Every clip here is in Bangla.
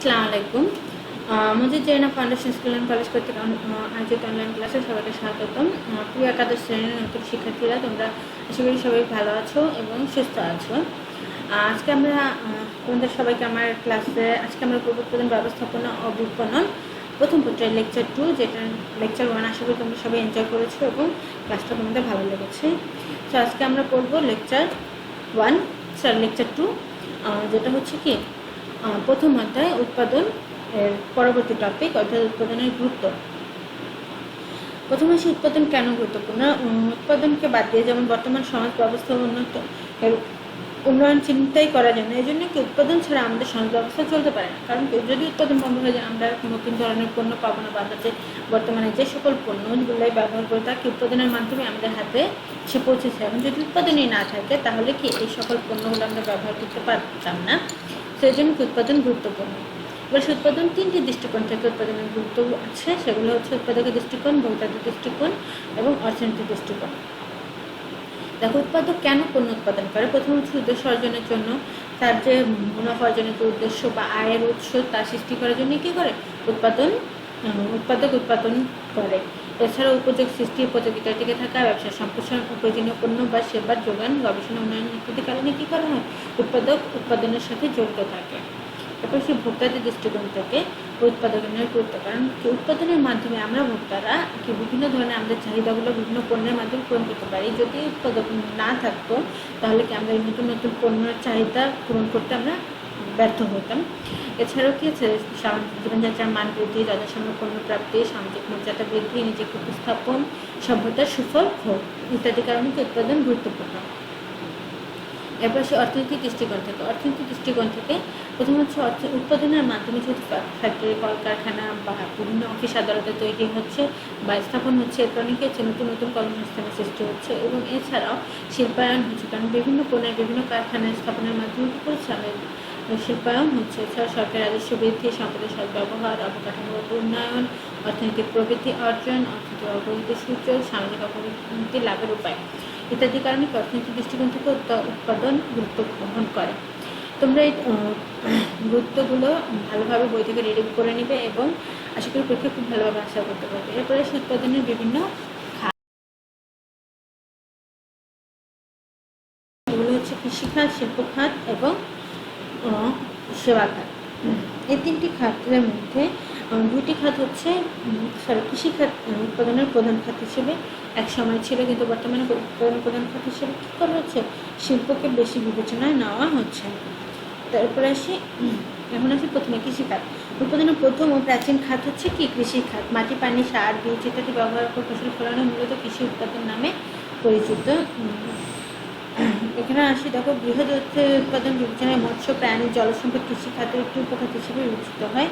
अस्सलाम वालेकुम। मुझे जैना फाउंडेशन स्कुल एंड कलेज কর্তৃক আয়োজিত অনলাইন ক্লাসে সবাইকে স্বাগতম। প্রিয় একাদশ শ্রেণীর নতুন শিক্ষার্থীরা, তোমরা আশা করি সবাই ভালো আছো এবং সুস্থ আছো। আজকে আমরা তোমাদের সবাইকে আমার ক্লাসে আজকে আমরা উৎপাদন ব্যবস্থাপনা ও বিপণন প্রথম পত্রের লেকচার 2, যেটা লেকচার 1 আশা করি তোমরা সবাই এনজয় করেছো এবং ক্লাসটা তোমাদের ভালো লেগেছে। তো আজকে আমরা পড়বো লেকচার 1 লেকচার 2, যেটা হচ্ছে কি প্রথম অধ্যায় উৎপাদন এর পরবর্তী টপিক অর্থাৎ উৎপাদনের গুরুত্ব। প্রথম আসি উৎপাদন কেন গুরুত্বপূর্ণ। উৎপাদনকে বাদ দিয়ে যেমন বর্তমান সমাজ ব্যবস্থা উন্নয়ন চিন্তাই করা যায় না, এই জন্য কি উৎপাদন ছাড়া আমাদের সমাজ ব্যবস্থা চলতে পারে না। কারণ যদি উৎপাদন বন্ধ হয়ে যায় আমরা নতুন ধরনের পণ্য পাবো না। বাজারে বর্তমানে যে সকল পণ্যগুলোই ব্যবহার করে তাকে উৎপাদনের মাধ্যমে আমাদের হাতে সে পৌঁছেছে, এবং যদি উৎপাদনই না থাকে তাহলে কি এই সকল পণ্যগুলো আমরা ব্যবহার করতে পারতাম না। সেই জন্য উৎপাদন গুরুত্বপূর্ণ। এবার উৎপাদন তিনটি দৃষ্টিকোণ থেকে উৎপাদনের গুরুত্ব আছে, সেগুলো হচ্ছে উৎপাদকের দৃষ্টিকোণ, ভোক্তাদের দৃষ্টিকোণ এবং অর্থনৈতিক দৃষ্টিকোণ। দেখো, উৎপাদক কেন পণ্য উৎপাদন করে। প্রথম হচ্ছে উদ্দেশ্য অর্জনের জন্য, তার যে মুনাফা অর্জনের যে উদ্দেশ্য বা আয়ের উৎস তা সৃষ্টি করার জন্য কী করে উৎপাদক উৎপাদন করে। এছাড়া উপযোগ সৃষ্টি, প্রতিযোগিতায় টিকে থাকা, ব্যবসার সম্প্রসারণ, প্রয়োজনীয় পণ্য বা সেবার যোগান, গবেষণা উন্নয়ন ইত্যাদি কারণে কী করা হয়, উৎপাদক উৎপাদনের সাথে জড়িত থাকে। তারপর সেই ভোক্তাদের দৃষ্টিকোণ থেকে উৎপাদনের গুরুত্ব, কারণ উৎপাদনের মাধ্যমে আমরা ভোক্তারা কি বিভিন্ন ধরনের আমাদের চাহিদাগুলো বিভিন্ন পণ্যের মাধ্যমে পূরণ করতে পারি। যদি উৎপাদক না থাকতো তাহলে কি আমরা নতুন নতুন পণ্যের চাহিদা পূরণ করতে আমরা ব্যর্থ হতাম। এছাড়াও কি আছে, সামাজিক জীবনযাত্রার মান বৃদ্ধি, যথাসম্য পণ্য প্রাপ্তি, সামাজিক মর্যাদা বৃদ্ধি, নিজেকে উপস্থাপন, সভ্যতার সুফল ভোগ ইত্যাদি কারণে উৎপাদন গুরুত্বপূর্ণ। এরপর সে অর্থনৈতিক দৃষ্টিকোণ থেকে প্রথম হচ্ছে উৎপাদনের মাধ্যমে যেহেতু ফ্যাক্টরি, কলকারখানা বা বিভিন্ন অফিস আদালতে তৈরি হচ্ছে বা স্থাপন হচ্ছে, এর কারণে কি হচ্ছে নতুন নতুন কর্মসংস্থানের সৃষ্টি হচ্ছে। এবং এছাড়াও শিল্পায়ন হচ্ছে, কারণ বিভিন্ন পণ্যের বিভিন্ন কারখানায় স্থাপনের মাধ্যমে কী করছে আমাদের শিল্পায়ন হচ্ছে। এছাড়া সরকারের রাজস্ব বৃদ্ধি, সম্পদের সদ্ব্যবহার, অবকাঠামোগত উন্নয়ন, অর্থনৈতিক প্রবৃদ্ধি অর্জন, অর্থনৈতিক অগ্রগতির সূচক, সামাজিক অগ্রগতি লাভের উপায় ইত্যাদি কারণে অর্থনৈতিক দৃষ্টিকোণ থেকে উৎপাদন গুরুত্ব বহন করে। তোমরা এই গুরুত্বগুলো ভালোভাবে বই থেকে রিডিং করে নেবে এবং আশা করি পরীক্ষা খুব ভালোভাবে আশা করতে পারবে। এরপরে উৎপাদনের বিভিন্ন খাত, এগুলো হচ্ছে কৃষিখাত, শিল্প খাত এবং সেবা খাত। এই তিনটি খাতের মধ্যে দুইটি খাত হচ্ছে কৃষিখাত উৎপাদনের প্রধান খাত হিসেবে এক সময় ছিল, কিন্তু বর্তমানে উৎপাদনের প্রধান খাত হিসেবে কী করা হচ্ছে, শিল্পকে বেশি বিবেচনায় নেওয়া হচ্ছে। তারপরে এখন আসি প্রথমে কৃষিখাত। উৎপাদনের প্রথম ও প্রাচীন খাত হচ্ছে কি কৃষিখাত। মাটি, পানি, সার, বীজ ইত্যাদি ব্যবহার করে ফসল ফলানো মূলত কৃষি উৎপাদন নামে পরিচিত। এখানে আসি, দেখো, বৃহৎ উৎপাদন বিবেচনায় মৎস্য, প্রাণী, জলসম্পদ কৃষি খাতের একটি উপখাত হিসেবে বিবেচিত হয়।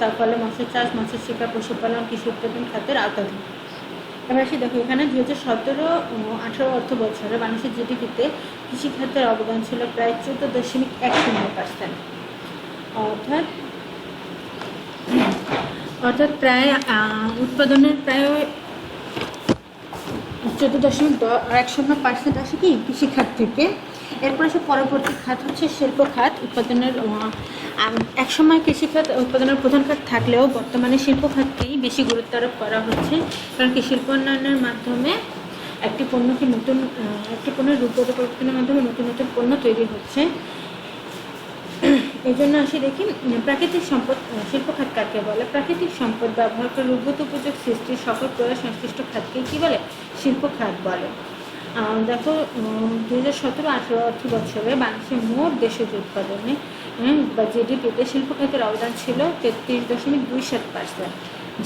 তার ফলে মৎস্য চাষ, মৎস্য শিকার, পশুপালন কৃষি উৎপাদন খাতের আওতাধীন। এবার আসি, দেখো, এখানে 2017-18 অর্থ বছরে বাংলাদেশের জিডিপিতে কৃষি খাতের অবদান ছিল প্রায় 14.10%, অর্থাৎ প্রায় উৎপাদনের প্রায় 14.10% আসে কি কৃষিখাত থেকে। এরপর আসে পরবর্তী খাত হচ্ছে শিল্প খাত। উৎপাদনের একসময় কৃষিখাত উৎপাদনের প্রধান খাত থাকলেও বর্তমানে শিল্প খাতকেই বেশি গুরুত্ব আরোপ করা হচ্ছে, কারণ কি শিল্প উন্নয়নের মাধ্যমে একটি পণ্যের রূপগত পরিবর্তনের মাধ্যমে নতুন নতুন পণ্য তৈরি হচ্ছে। এই জন্য আসি দেখি প্রাকৃতিক সম্পদ শিল্প খাত কাকে বলে। প্রাকৃতিক সম্পদ ব্যবহার করে রূপগত উপযোগ সৃষ্টির সকল প্রয়াস সংশ্লিষ্ট খাতকে কী বলে, শিল্প খাত বলে। দেখো, 2017-18 অর্থ বছরে বাংলাদেশের মোট দেশজ উৎপাদনে বা জিডিপিতে শিল্প খাতের অবদান ছিল 33.27%,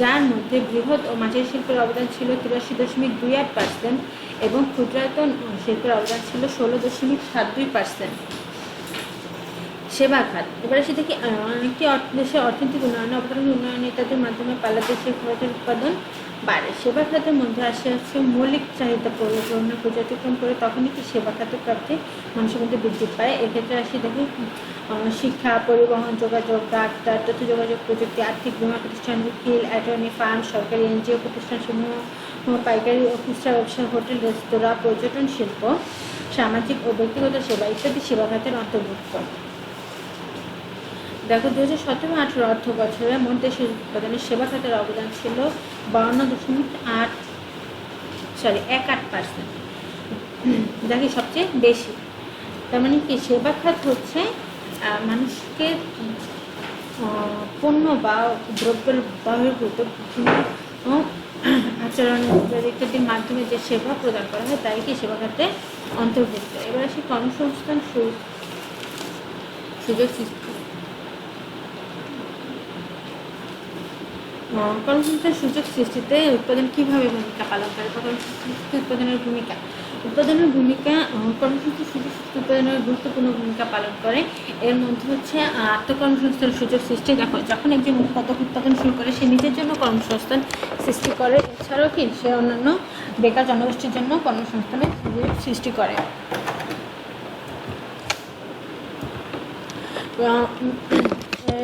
যার মধ্যে বৃহৎ ও মাঝারি শিল্পের অবদান ছিল 83.28% এবং ক্ষুদ্রায়তন শিল্পের অবদান ছিল 16.72%। সেবা খাত। এবার এসে দেখি একটি দেশের অর্থনৈতিক উন্নয়ন, অবকাঠামো উন্নয়ন ইত্যাদির মাধ্যমে পাল্লা দেশের খরচের উৎপাদন বাড়ে। সেবা খাতের মধ্যে হচ্ছে মৌলিক চাহিদা পূরণের পর্যায়ক্রম করে তখনই কি সেবা খাতের প্রাপ্তি মানুষের মধ্যে বৃদ্ধি পায়। এক্ষেত্রে আসি দেখি শিক্ষা, পরিবহন, যোগাযোগ, ডাক্তার, তথ্য যোগাযোগ প্রযুক্তি, আর্থিক বীমা প্রতিষ্ঠান, উকিল, অ্যাটর্নি ফার্ম, সরকারি এনজিও প্রতিষ্ঠানসমূহ, পাইকারি ও খুচরা ব্যবসা, হোটেল, রেস্তোরাঁ, পর্যটন শিল্প, সামাজিক ও ব্যক্তিগত সেবা ইত্যাদি সেবা খাতের অন্তর্ভুক্ত। দেখো 2017-18 অর্থ বছরে মোট দেশের উৎপাদনে সেবা খাতের অবদান ছিল 18%, যা কি সবচেয়ে বেশি। তার মানে কি সেবা খাত হচ্ছে মানুষকে পণ্য বা দ্রব্যের বহির্ভূত বিভিন্ন আচরণ ইত্যাদির মাধ্যমে যে সেবা প্রদান করা হয় তাই কি সেবা খাতে অন্তর্ভুক্ত। এবার আসি কর্মসংস্থান সুযোগ সৃষ্টি। কর্মসংস্থান সুযোগ সৃষ্টিতে উৎপাদন কিভাবে ভূমিকা পালন করে? উৎপাদনের ভূমিকা কর্মসংস্থান সুযোগ সৃষ্টি উৎপাদনের গুরুত্বপূর্ণ ভূমিকা পালন করে। এর মধ্যে হচ্ছে আত্মকর্মসংস্থান সুযোগ সৃষ্টি। দেখো যখন একজন উৎপাদন শুরু করে সে নিজের জন্য কর্মসংস্থান সৃষ্টি করে, এছাড়াও কি সে অন্যান্য বেকার জনগোষ্ঠীর জন্য কর্মসংস্থানের সুযোগ সৃষ্টি করে।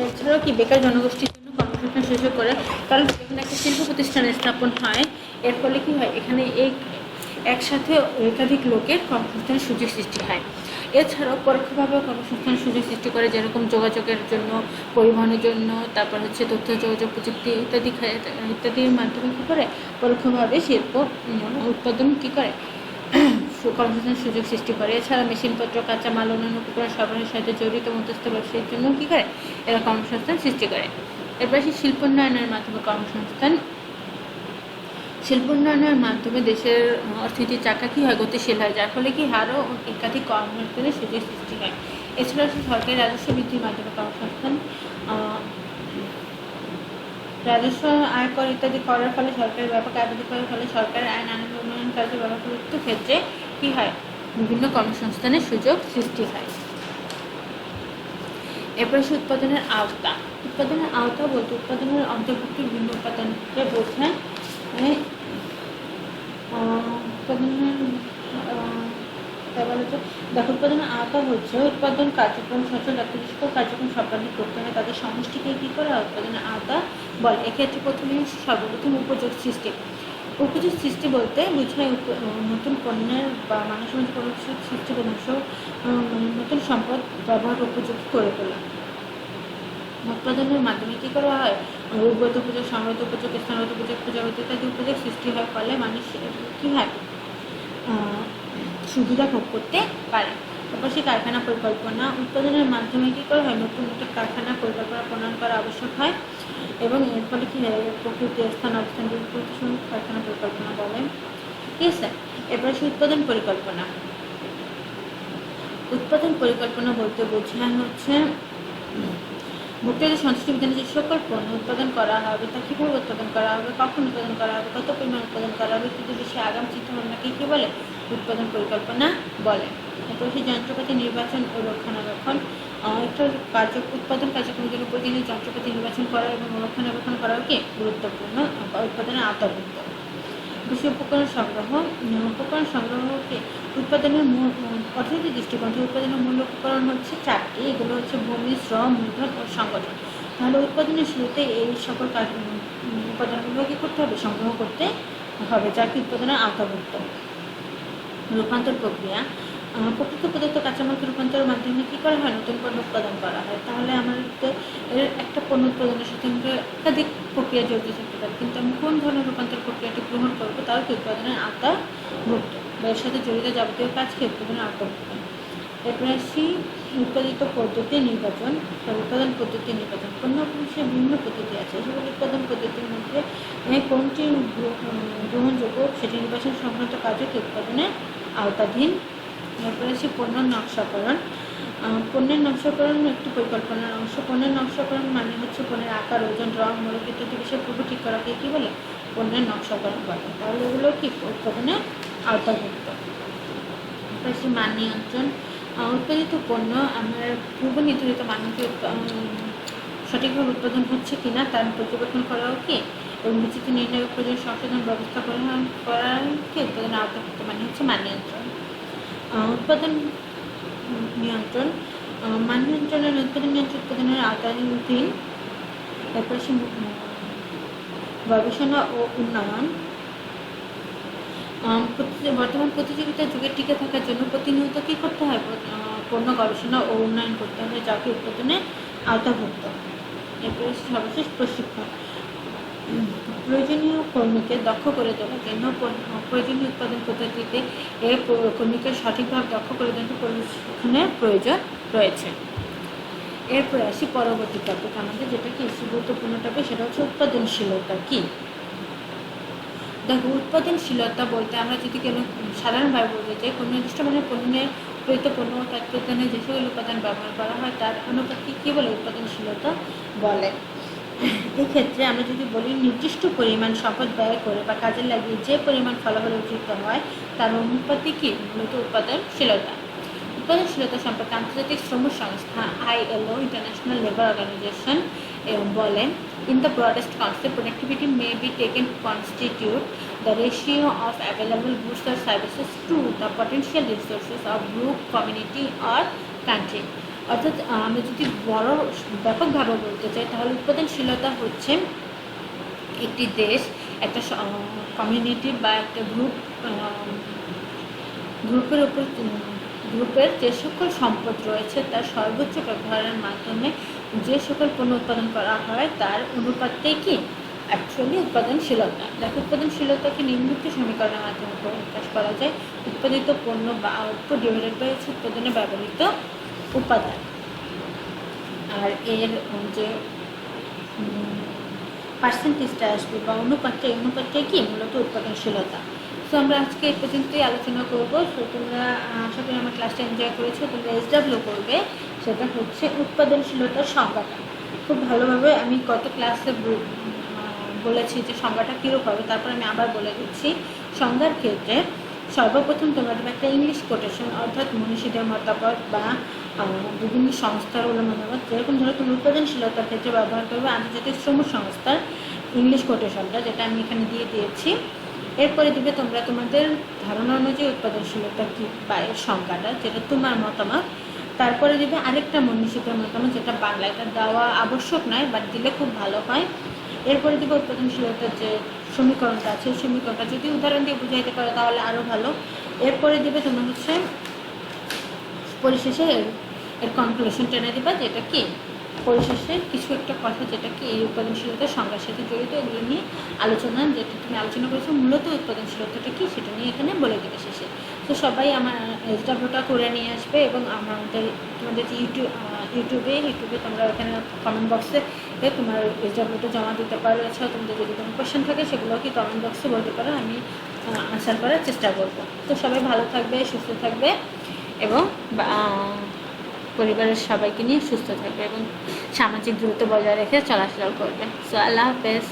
এছাড়াও কি বেকার জনগোষ্ঠীর জন্য কর্মসংস্থান সুযোগ করে, কারণ যখন একটা শিল্প প্রতিষ্ঠান স্থাপন হয় এর ফলে কি হয় এখানে একসাথে একাধিক লোকের কর্মসংস্থানের সুযোগ সৃষ্টি হয়। এছাড়াও পরোক্ষভাবে কর্মসংস্থানের সুযোগ সৃষ্টি করে, যেরকম যোগাযোগের জন্য, পরিবহনের জন্য, তারপর হচ্ছে তথ্য যোগাযোগ প্রযুক্তি ইত্যাদির মাধ্যমে কী করে পরোক্ষভাবে শিল্প উৎপাদন কী করে কর্মসংস্থানের সুযোগ সৃষ্টি করে। এছাড়া মেশিনপত্র, কাঁচামাল, অন্যান্য উপকরণ সরবরাহের সাথে জড়িত মধ্যস্থ ব্যবসায়ীর জন্য কী করে এরা কর্মসংস্থান সৃষ্টি করে। এরপর সেই শিল্পোন্নয়নের মাধ্যমে শিল্পোন্নয়নের মাধ্যমে দেশের অর্থনীতির চাকা কী হয় গতিশীল হয়, যার ফলে কি আরও একাধিক কর্মসংস্থানের সুযোগ সৃষ্টি হয়। এছাড়াও সরকারি রাজস্ব বৃদ্ধির মাধ্যমে কর্মসংস্থান, রাজস্ব আয়কর ইত্যাদি করার ফলে সরকারের ব্যাপক আয় বৃদ্ধি করার ফলে সরকারের আইন আইন উন্নয়ন কার্যে ব্যবহৃত ক্ষেত্রে কী হয় বিভিন্ন কর্মসংস্থানের সুযোগ সৃষ্টি হয়। এরপর উৎপাদনের আওতা বলতে উৎপাদনের অন্তর্ভুক্ত বিভিন্ন উপাদানকে বোঝায়। উৎপাদনের আওতা হচ্ছে উৎপাদন কার্যক্রম সচল রাখতে যে সকল কার্যক্রম সম্পাদন করতে হয় তাদের সমষ্টিকে কী করা উৎপাদনের আওতা বলে। এক্ষেত্রে সর্বপ্রথম উপযোগ সৃষ্টি বলতে বোঝায় নতুন পণ্যের বা মানব সমাজ সৃষ্টি নতুন সম্পদ ব্যবহার উপযোগী করে তোলা। উৎপাদনের মাধ্যমে কী করা হয় উদ্বৃত্ত উপযোগ, সংহত উপযোগ, স্থানগত উপযোগ, পূজাগত ইত্যাদি উপযোগ সৃষ্টি হওয়ার ফলে মানুষ কী হয় সুবিধা ভোগ করতে পারে। তারপর সেই কারখানা পরিকল্পনা উৎপাদনের মাধ্যমে কী করা হয় নতুন কারখানা পরিকল্পনা প্রণয়ন করা আবশ্যক হয় এবং এর ফলে কী হয় প্রকৃতি স্থান অবস্থান কারখানা পরিকল্পনা বলে। ঠিক আছে, এরপরে সেই উৎপাদন পরিকল্পনা বলতে বোঝানো হচ্ছে ভোক্তাদের সন্তুষ্টি বিধানে যে সকল পণ্য উৎপাদন করা হবে তা কীভাবে উৎপাদন করা হবে, কখন উৎপাদন করা হবে, কত পরিমাণ উৎপাদন করা হবে ইত্যাদি বিষয়ে আগাম চিন্তাভাবনাকে কী বলে উৎপাদন পরিকল্পনা বলে। এরপর সেই যন্ত্রপাতি নির্বাচন ও রক্ষণাবেক্ষণ একটা উৎপাদন কার্যক্রমের জন্য প্রতিদিন যন্ত্রপাতি নির্বাচন করা এবং রক্ষণাবেক্ষণ করাও কি গুরুত্বপূর্ণ উৎপাদনের আওতাভুক্ত। কৃষি উপকরণ সংগ্রহকে উৎপাদনের অর্থনৈতিক দৃষ্টিকোণ থেকে উৎপাদনের মূল উপকরণ হচ্ছে চারটি। এগুলো হচ্ছে ভূমি, শ্রম, মূলধন ও সংগঠন। তাহলে উৎপাদনের শুরুতে এই সকল উপাদানগুলো কী করতে হবে সংগ্রহ করতে হবে, যা কি উৎপাদনের আওতাভুক্ত। রূপান্তর প্রক্রিয়া প্রকৃত প্রদত্ত কাঁচামালকে রূপান্তরের মাধ্যমে কী করা হয় নতুন পণ্য উৎপাদন করা হয়। তাহলে আমাদের একটা পণ্য উৎপাদনের সাথে আমরা একাধিক প্রক্রিয়া জড়িত থাকতে পারি, কিন্তু আমি কোন ধরনের রূপান্তর প্রক্রিয়াটি গ্রহণ করবো তাও কি উৎপাদনের আওতাভুক্ত বা এর সাথে জড়িত যাবতীয় কাজকে উৎপাদনের আওতাভুক্ত। এরপরে আসি উৎপাদন পদ্ধতি নির্বাচন। পণ্য পুরুষের বিভিন্ন পদ্ধতি আছে, সেগুলো উৎপাদন পদ্ধতির মধ্যে কোনটি গ্রহণযোগ্য সেটি নির্বাচন সংক্রান্ত কাজকে উৎপাদনের আওতাধীন। এরপরে আসি পণ্যের নকশাকরণ একটি পরিকল্পনার অংশ। পণ্যের নকশাকরণ মানে হচ্ছে পণ্যের আকার, ওজন, রং, মূল্য ইত্যাদি বিষয়ে পূর্ব ঠিক করাকে কী বলে পণ্যের নকশাকরণ বলে। তাহলে এগুলো কি উৎপাদনের আওতাভুক্ত। মান নিয়ন্ত্রণ উৎপাদিত পণ্য আমরা পূর্ব নির্ধারিত মানকে সঠিকভাবে উৎপাদন হচ্ছে কিনা তার পর্যবেক্ষণ করাও কি এবং বিচিত্র নির্ণয় প্রয়োজন সংশোধন ব্যবস্থা করাকে উৎপাদনের আওতাভুক্ত মানে হচ্ছে মান নিয়ন্ত্রণ। উৎপাদন নিয়ন্ত্রণ মান নিয়ন্ত্রণের উৎপাদনের আওতাধীন। এরপর গবেষণা ও উন্নয়ন বর্তমান প্রতিযোগিতার যুগে টিকে থাকার জন্য প্রতিনিয়ত কী করতে হয় পণ্য গবেষণা ও উন্নয়ন করতে হবে, যাকে উৎপাদনে আওতাভুক্ত। এরপরে সর্বশেষ প্রশিক্ষণ। প্রয়োজনীয় কর্মীকে দক্ষ করে তোলার জন্য প্রয়োজনীয় উৎপাদন পদ্ধতিতে কর্মীকে সঠিকভাবে দক্ষ করে জন্য প্রশিক্ষণের প্রয়োজন রয়েছে। এরপরে আসি পরবর্তী টপিক আমাদের, যেটা কি গুরুত্বপূর্ণ টপিক, সেটা হচ্ছে উৎপাদনশীলতা কি। দেখো, উৎপাদনশীলতা বলতে আমরা যদি কোনো সাধারণভাবে বলতে চাই, কোনো নির্দিষ্ট মানের পণ্যের প্রয়ত পণ্য উৎপাদনে যে সকল উপাদান ব্যবহার করা হয় তার অনুপাতকে কী বলে? উৎপাদনশীলতা বলে। এক্ষেত্রে আমরা যদি বলি নির্দিষ্ট পরিমাণ সম্পদ ব্যয় করে বা কাজে লাগিয়ে যে পরিমাণ ফলাফল অর্জিত হয় তার অনুপাতই কি? মূলত উৎপাদনশীলতা। উৎপাদনশীলতা সম্পর্কে আন্তর্জাতিক শ্রম সংস্থা ILO, ইন্টারন্যাশনাল লেবার অর্গানাইজেশন, বলেন, in the broadest concept, productivity may be taken to constitute the ratio of available goods or services to the potential resources of group, community or country. অর্থাৎ আমরা যদি বড় ব্যাপকভাবে বলতে চাই তাহলে উৎপাদনশীলতা হচ্ছে একটি দেশ, একটা কমিউনিটি বা একটা গ্রুপের যে সকল সম্পদ রয়েছে তার সর্বোচ্চ ব্যবহারের মাধ্যমে যে সকল পণ্য উৎপাদন করা হয় তার অনুপাতটাই কি অ্যাকচুয়ালি উৎপাদনশীলতা। দেখো, উৎপাদনশীলতাকে নিম্নলিখিত সমীকরণের মাধ্যমে প্রকাশ করা যায়: উৎপাদিত পণ্য বা আউটপুট ডিভাইডেড বাই উৎপাদনে ব্যবহৃত উপাদান। আর এর যে পার্সেন্টেজটা আসবে বা অনুপাতটাই কি মূলত উৎপাদনশীলতা। তো আমরা আজকে এই পর্যন্তই আলোচনা করবো। তো তোমরা আশা করি আমার ক্লাসটা এনজয় করেছো। তোমরা SW করবে, সেটা হচ্ছে উৎপাদনশীলতার সংজ্ঞাটা। খুব ভালোভাবে আমি গত ক্লাসে বলেছি যে সংজ্ঞাটা কীরূপ হবে, তারপর আমি আবার বলে দিচ্ছি। সংজ্ঞার ক্ষেত্রে সর্বপ্রথম তোমরা একটা ইংলিশ কোটেশন, অর্থাৎ মনীষীদের মতামত বা বিভিন্ন সংস্থার মতামত, যেরকম ধরো তুমি উৎপাদনশীলতার ক্ষেত্রে ব্যবহার করবে আন্তর্জাতিক শ্রম সংস্থার ইংলিশ কোটেশনটা, যেটা আমি এখানে দিয়ে দিয়েছি। এরপরে দিবে তোমরা তোমাদের ধারণা অনুযায়ী উৎপাদনশীলতা কী বা এর সংজ্ঞাটা, যেটা তোমার মতামত। তারপরে দিবে আরেকটা মনীষীদের মতামত, যেটা বাংলা, এটা দেওয়া আবশ্যক নয়, বাট দিলে খুব ভালো হয়। এরপরে দিবে উৎপাদনশীলতার যে সমীকরণটা আছে, সমীকরণটা যদি উদাহরণ দিয়ে বুঝাইতে পারো তাহলে আরও ভালো। এরপরে দিবে তোমরা হচ্ছে পরিশেষে এর কনক্লুশন টেনে দিবা, যেটা কি পরিশেষে কিছু একটা কথা, যেটা কি এই উৎপাদনশীলতার সংজ্ঞার সাথে জড়িত, এগুলো নিয়ে আলোচনা, যেটা তুমি আলোচনা করেছো মূলত উৎপাদনশীলতাটা কি সেটা নিয়ে এখানে বলে দেবে শেষে। তো সবাই আমার SWটা করে নিয়ে আসবে এবং তোমাদের ইউটিউবে তোমরা ওখানে কমেন্ট বক্সে তোমার SWটা জমা দিতে পারো। এছাড়াও তোমাদের যদি কোনো কোয়েশ্চেন থাকে সেগুলো কি কমেন্ট বক্সে বলতে পারো, আমি আনসার করার চেষ্টা করবো। তো সবাই ভালো থাকবে, সুস্থ থাকবে এবং পরিবারের সবাইকে নিয়ে সুস্থ থাকবে এবং সামাজিক দূরত্ব বজায় রেখে চলাচল করবে। সো আল্লাহ হাফেজ।